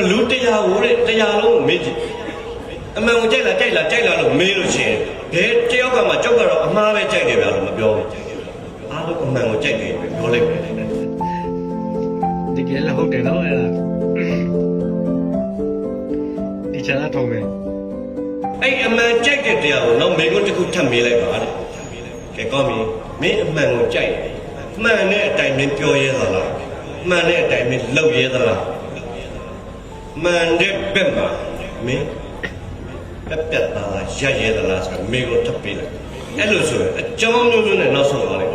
လူတရားဟိုတဲ့တရားလုံးမေးကြည့်အမှန်ကိုကြိုက်လာလို့မေးလို့ရှိရင်ဘယ်တယောက်ကမှကြောက်ကတော့အမှားပဲကြိုက်တယ်ဗျာလို့မပြောဘူးအားလုံးအမှန်ကိုကြိုက်တယ်ပြောလိုက်ပဲဒီကလည်းဟုတ်တယ်နော်အဲ့ဒါဒီချာထုံးမယ်အဲ့အမှန်ကြိုက်တဲ့တရားကိုတော့မေးခွန်းတစ်ခုထပ်မေးလိုက်ပါတဲ့ကဲကောင်းပြီမင်းအမှန်ကိုကြိုက်မှန်တဲ့အတိုင်းမင်းပြောရဲသလားမှန်တဲ့အတိုင်းမင်းလုပ်ရဲသလားမှန်တဲ့ဘက်မှာမင်းပြတ်သားရရဲသလားဆိုတော့မေးခွန်းထပ်ပေးလိုက်အဲ့လိုဆိုရင်အကြောင်းမျိုးနဲ့နောက်ဆုံးသွားလိုက်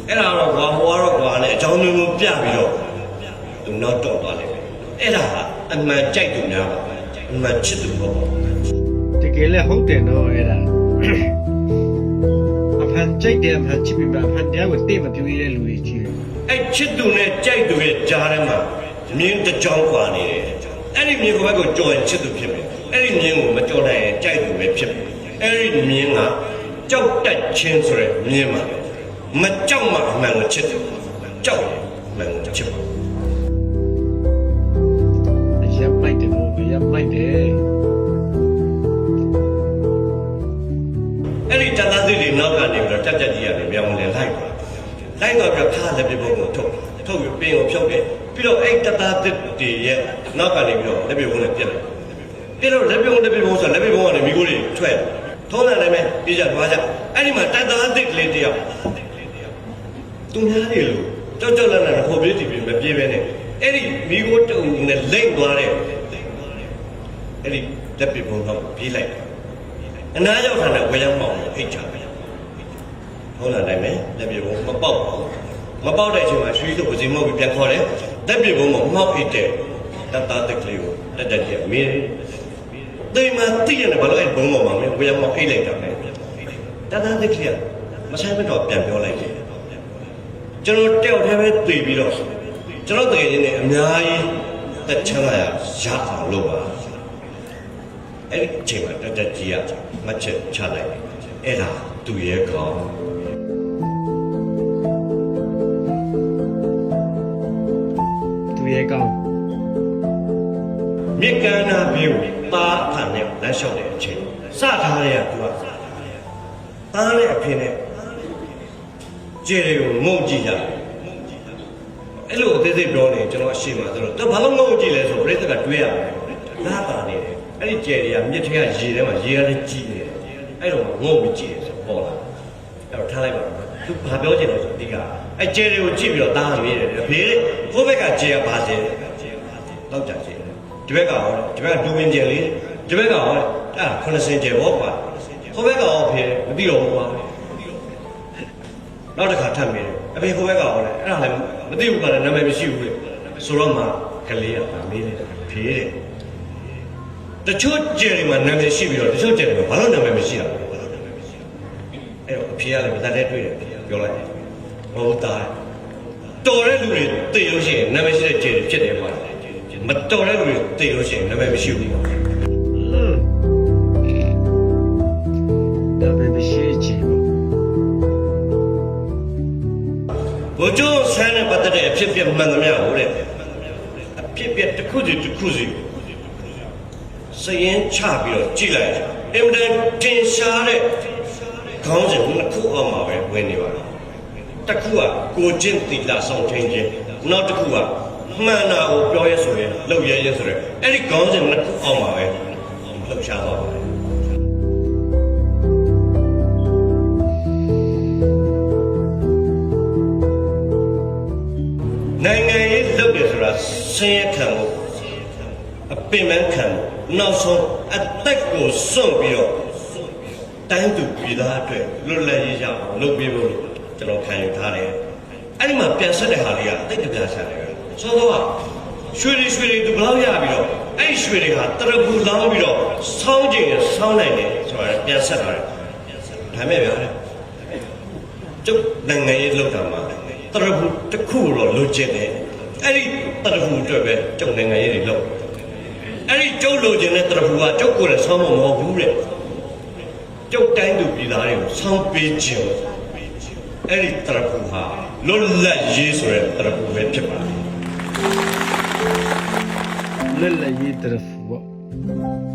အဲ့ဒါတော့ကွာဟိုကတော့ကွာနဲ့အကြောင်းမျိုးပြပြီးတော့သူနောက်တော့သွားလိုက်အဲ့ဒါအမှန်ကြိုက်သူများပါအမှန်ချစ်သူပေါ့တကယ်လည်းဟုတ်တယ်နော်အဲ့ဒါအဖန်ကြိုက်တယ်အဖန်ချစ်ပြီးမှအဖန်တရားကိုတိတ်မပြောရတဲ့လူတွေကြီးတယ်အဲ့ချစ်သူနဲ့ကြိုက်သူရဲ့ကြားထဲမှာမြင်းတစ်ကြောင်းကွာနေတယ်အဲ့ဒီမြင်းကိုကြော်ရင်ချစ်သူဖြစ်မယ်အဲ့ဒီမြင်းကိုမကြော်နိုင်ရင်ကြိုက်သူပဲဖြစ်မယ်အဲ့ဒီမြင်းကကြောက်တတ်ခြင်းဆိုတဲ့မြင်းမှာမကြောက်မှအမှန်ကိုချစ်တယ်ကြောက်ရင်အမှန်ကိုချစ်ပါရပ်ပိုက်တယ်လို့ရပ်ပိုက်တယ်အဲ့ဒီတန်သားသစ်တွေနောက်ကနေပြီးတော့တက်ကြီးရတယ်မြောင်းလဲလိုက်တော့ပြခါလည်းပြပုံကိုထုတ်ပြီးပင်ကိုဖြုတ်တယ်ပြီးတော့အဲ့တသားသစ်တွေရဲ့နောက်ကနေပြီးတော့လက်ပြပုံနဲ့ပြက်လိုက်ပြီးတော့လက်ပြပုံဆိုလက်ပြပုံကနေမိကိုတွေထွက်ထုံးတယ်လည်းပဲပြေးကြသွားကြအဲ့ဒီမှာတသားသစ်ကလေးတယောက်သူများတွေလို့ကြောက်လန့်ဟိုပြေးတီပြေးမပြေးပဲနဲ့အဲ့ဒီမိကိုတုံနဲ့လိမ့်သွားတဲ့အဲ့ဒီလက်ပြပုံတော့ပြေးလိုက်အနားရောက်တာနဲ့ဝေရောက်ပေါအောင်အိတ်ချပဲဟုတ်လားနိုင်မယ်လက်ပြပုံမပေါက်ပါဘူးမပေါက်တဲ့အချိန်မှာရွှေစုပ်ပစီမောက်ပြီးပြန်ခေါ်တယ်လက်ပြပုံမှာမှောက်အိတ်တဲ့တတ်တက်ကလေးကိုတက်ကြီးမေးတယ်မှသိရတယ်ဘာလို့အဲ့ဘုံပေါ်မှာဝေရောက်ပေါအိတ်လိုက်တာပဲတတ်တက်ကလေးမဆိုင်မတော့ပြန်ပြောလိုက်တယ်ကျွန်တော်တယောက်တည်းပဲသိပြီးတော့ကျွန်တော်တကယ်ချင်းနဲ့အများကြီးတက်ချမ်းလာရအောင်လုပ်ပါအဲ့ဒီအချိန်မှာတက်ကြီးရမချက်ချလိုက်အဲ့ဒါသူရဲ့ကောင်းမြေကမ်းနာပြေကိုသားအဖန်နဲ့လမ်းလျှောက်တဲ့အချိန်စထားတဲ့ကသူကသားနဲ့အဖေနဲ့ကျေတွေကိုငုံကြည့်ကြအဲ့လိုအသေးစိတ်ပြောနေကျွန်တော်အရှိမှဆိုတော့သူဘာလို့ငုံကြည့်လဲဆိုပြိဿကတွေးရတယ်လာတာနေတယ်အဲ့ဒီကျေတွေကမြစ်ထဲကရေထဲမှာရေကလည်းကြီးနေတယ်အဲ့တော့ငုံပြီးကြည့်တယ်ဆိုပေါ်လာအဲ့တော့ထားလိုက်ပါတော့သူဘာပြောချင်လို့ဆိုဒီကအဲ့ကျေတွေကိုကြည့်ပြီးတော့သားကမေးတယ်အဖေတဲ့ကိုယ့်ဘက်ကကျေကဘာကျေတော့ကြကျေဒီဘက်ကဟောဒီဘက်ကဒူမင်ကျယ်လေးဒီဘက်ကဟောအဲ့90ကျယ်ပေါ့ကွာဟိုဘက်ကဟောဖေးမသိတော့ဘူးကွာနောက်တစ်ခါထပ်မေးတယ်အဖေဟိုဘက်ကဟောလဲအဲ့ဒါလည်းမသိဘူးကွာနာမည်မရှိဘူးလေဆိုတော့မှကလေးကမေးတယ်ဖေးတယ်တချို့ကျယ်တွေမှာနာမည်ရှိပြီးတော့တချို့ကျယ်တွေမှာဘာလို့နာမည်မရှိတာလဲအဲ့တော့အဖေကလည်းမတတ်တဲ့တွေ့တယ်ပြောလိုက်ဟုတ်တာတော်တဲ့လူတွေသိလို့ရှိရင်နာမည်ရှိတဲ့ကျယ်တွေဖြစ်တယ်ကွာမတော်တဲ့လူတွေသိလို့ရှိရင်နာမည်မရှိဘူးဒါပဲမရှိချင်ဘိုးကျော်ဆန်းနဲ့ပတ်သက်တဲ့အဖြစ်ပြမှန်သမျှဟုတ်တဲ့အဖြစ်ပြတစ်ခုစီစရင်ချပြီးတော့ကြည့်လိုက်အင်မတန်တင်ရှားတဲ့ခေါင်းစဉ်နှစ်ခုအောက်မှာပဲဝင်နေပါတော့တစ်ခုကကိုချင်းသီလဆောင်ထင်းခြင်းနောက်တစ်ခုကမှန်တာကိုပြောရဲဆိုရင်လှုပ်ရဲဆိုရဲအဲ့ဒီခေါင်းစဉ်နှစ်ခုအောက်မှာပဲလှုပ်ရှားသွားပါတယ်နိုင်ငံရေးလှုပ်တယ်ဆိုတာဆင်းရဲခံမှုအပင်ပန်းခံမှုနောက်ဆုံးအသက်ကိုစွန့်ပြီးတော့တိုင်းသူပြည်သားအတွက်လွတ်လပ်ရေးရအောင်လုပ်ပေးဖို့ကျွန်တော်ခံယူထားတယ်အဲ့ဒီမှာပြန်ဆက်တဲ့ဟာတွေကတိတ်တပြားဆက်တယ်ဆိုတော့ရွှေတွေသူဘလောက်ရပြီးတော့အဲ့ရွှေတွေကတရပူလောင်းပြီးတော့ဆောင်းကျင်ဆောင်းနိုင်တယ်ဆိုတာပြန်ဆက်ထားတယ်ဒါမဲ့ဗျာကျုပ်နိုင်ငံရေးလောက်တာမှာတရပူတစ်ခုတော့လိုချင်တယ်အဲ့ဒီတရပူအတွက်ပဲကျုပ်နိုင်ငံရေးတွေလုပ်အဲ့ဒီကျုပ်လိုချင်တဲ့တရပူကကျုပ်ကိုယ်နဲ့ဆောင်းမဟုတ်ဘူးတဲ့ကျုပ်တိုင်းသူပြည်သားတွေကိုဆောင်းပေးခြင်းအဲ့ဒီတရပူဟာလွတ်လပ်ရေးဆိုတဲ့တရပူပဲဖြစ်ပါတယ် လွတ်လပ်ရေးတရဖူပေါ့